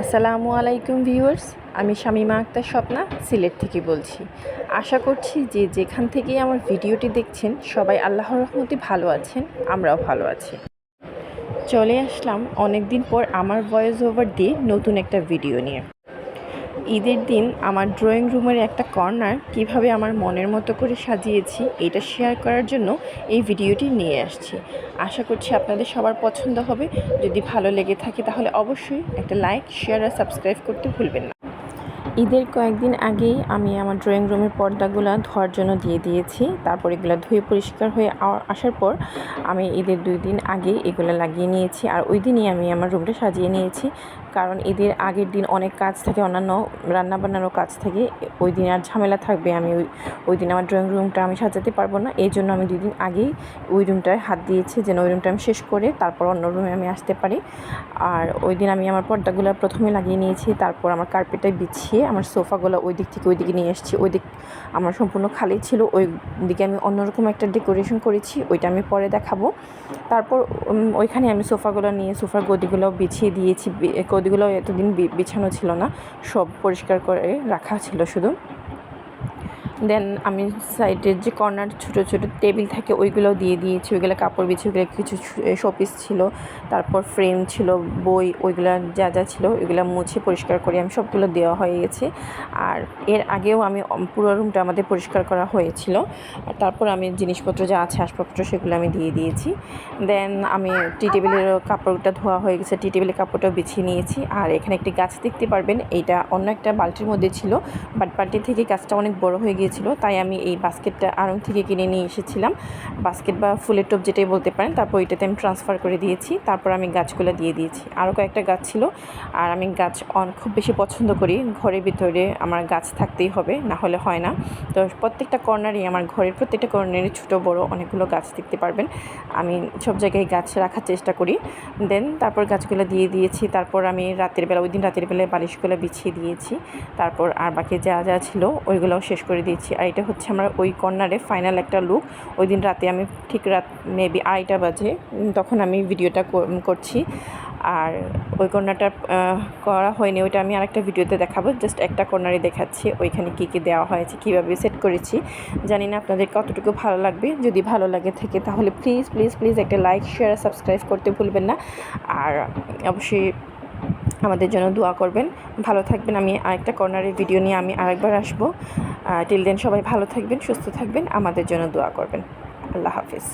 আসসালামু আলাইকুম ভিউয়ার্স, আমি শামীমা আক্তার স্বপ্না সিলেট থেকে বলছি। আশা করছি যে যেখান থেকেই আমার ভিডিওটি দেখছেন সবাই আল্লাহর রহমতে ভালো আছেন, আমরাও ভালো আছি। চলে আসলাম অনেক দিন পর আমার ভয়েস ওভার দিয়ে নতুন একটা ভিডিও নিয়ে। ঈদের দিন আমার ড্রয়িং রুমের একটা কর্নার কিভাবে আমার মনের মতো করে সাজিয়েছি এটা শেয়ার করার জন্য এই ভিডিওটি নিয়ে আসছি। আশা করছি আপনাদের সবার পছন্দ হবে। যদি ভালো লেগে থাকে তাহলে অবশ্যই একটা লাইক, শেয়ার আর সাবস্ক্রাইব করতে ভুলবেন না। ঈদের কয়েকদিন আগেই আমি আমার ড্রয়িং রুমের পর্দাগুলো ধোয়ার জন্য দিয়ে দিয়েছি। তারপর এগুলো ধুয়ে পরিষ্কার হয়ে আসার পর আমি ঈদের 2 দিন আগে এগুলো লাগিয়ে নিয়েছি। আর ওই দিনই আমি আমার রুমটা সাজিয়ে নিয়েছি, কারণ ঈদের আগের দিন অনেক কাজ থাকে, অন্যান্য রান্নাবান্নারও কাজ থাকে। ওই দিন আর ঝামেলা থাকবে, আমি ওই দিন আমার ড্রয়িং রুমটা আমি সাজাতে পারবো না। এই জন্য আমি 2 দিন আগেই ওই রুমটায় হাত দিয়েছি যেন ওই রুমটা আমি শেষ করে তারপর অন্য রুমে আমি আসতে পারি। আর ওই দিন আমি আমার পর্দাগুলো প্রথমে লাগিয়ে নিয়েছি, তারপর আমার কার্পেটে বিছিয়ে আমার সোফাগুলো ওই দিক থেকে ওই দিকে নিয়ে এসেছি। ওই দিক আমার সম্পূর্ণ খালি ছিল, ওই দিকে আমি অন্যরকম একটা ডেকোরেশন করেছি, ওইটা আমি পরে দেখাবো। তারপর ওইখানে আমি সোফাগুলো নিয়ে সোফার গদিগুলো বিছিয়ে দিয়েছি। গদিগুলো এতদিন বিছানো ছিল না, সব পরিষ্কার করে রাখা ছিল শুধু। দেন আমি সাইডের যে কর্নার ছোটো ছোটো টেবিল থাকে ওইগুলোও দিয়ে দিয়েছি। ওইগুলো কাপড় বিছিয়ে, ওইগুলো কিছু শোপিস ছিল, তারপর ফ্রেম ছিল, বই, ওইগুলো যা যা ছিল ওইগুলো মুছে পরিষ্কার করে আমি সবগুলো দেওয়া হয়ে গেছে। আর এর আগেও আমি পুরো রুমটা আমাদের পরিষ্কার করা হয়েছিল। তারপর আমি জিনিসপত্র যা আছে আসবাবপত্র সেগুলো আমি দিয়ে দিয়েছি। দেন আমি টি টেবিলের কাপড়টা ধোয়া হয়ে গেছে, টি টেবিলের কাপড়টাও বিছিয়ে নিয়েছি। আর এখানে একটি গাছ দেখতে পারবেন, এইটা অন্য একটা বালতির মধ্যে ছিল, বাট বালতি থেকে গাছটা অনেক বড় হয়ে গিয়েছিল, তাই আমি এই বাস্কেটটা আড়ং থেকে কিনে নিয়ে এসেছিলাম। বাস্কেট বা ফুলের টোপ যেটাই বলতে পারেন। তারপর এটাতে আমি ট্রান্সফার করে দিয়েছি। তারপর আমি গাছগুলো দিয়ে দিয়েছি। আরও কয়েকটা গাছ ছিল, আর আমি গাছ খুব বেশি পছন্দ করি। ঘরের ভিতরে আমার গাছ থাকতেই হবে, না হলে হয় না। তো প্রত্যেকটা কর্নারই, আমার ঘরের প্রত্যেকটা কর্নারে ছোটো বড় অনেকগুলো গাছ দেখতে পারবেন। আমি সব জায়গায় গাছ রাখার চেষ্টা করি। দেন তারপর গাছগুলো দিয়ে দিয়েছি। তারপর আমি রাতের বেলা, ওই দিন রাতের বেলায় বালিশগুলো বিছিয়ে দিয়েছি। তারপর আর বাকি যা যা ছিল ওইগুলোও শেষ করে দিয়েছি। আর এটা হচ্ছে আমার ওই কর্নারে ফাইনাল একটা লুক। ওই দিন রাতে আমি ঠিক রাত মেবি 2:30 বাজে তখন আমি ভিডিওটা করছি। আর ওই কর্নারটা করা হয়নি, ওইটা আমি আরেকটা ভিডিওতে দেখাবো। জাস্ট একটা কর্নারে দেখাচ্ছি ওইখানে কী কী দেওয়া হয়েছে, কীভাবে সেট করেছি। জানি না আপনাদের কতটুকু ভালো লাগবে। যদি ভালো লাগে থাকে তাহলে প্লিজ প্লিজ প্লিজ একটা লাইক, শেয়ার, সাবস্ক্রাইব করতে ভুলবেন না। আর অবশ্যই আমাদের জন্য দোয়া করবেন। ভালো থাকবেন। আমি আরেকটা কর্নারের ভিডিও নিয়ে আমি আরেকবার আসবো। টিল দেন সবাই ভালো থাকবেন, সুস্থ থাকবেন, আমাদের জন্য দোয়া করবেন। আল্লাহ হাফিজ।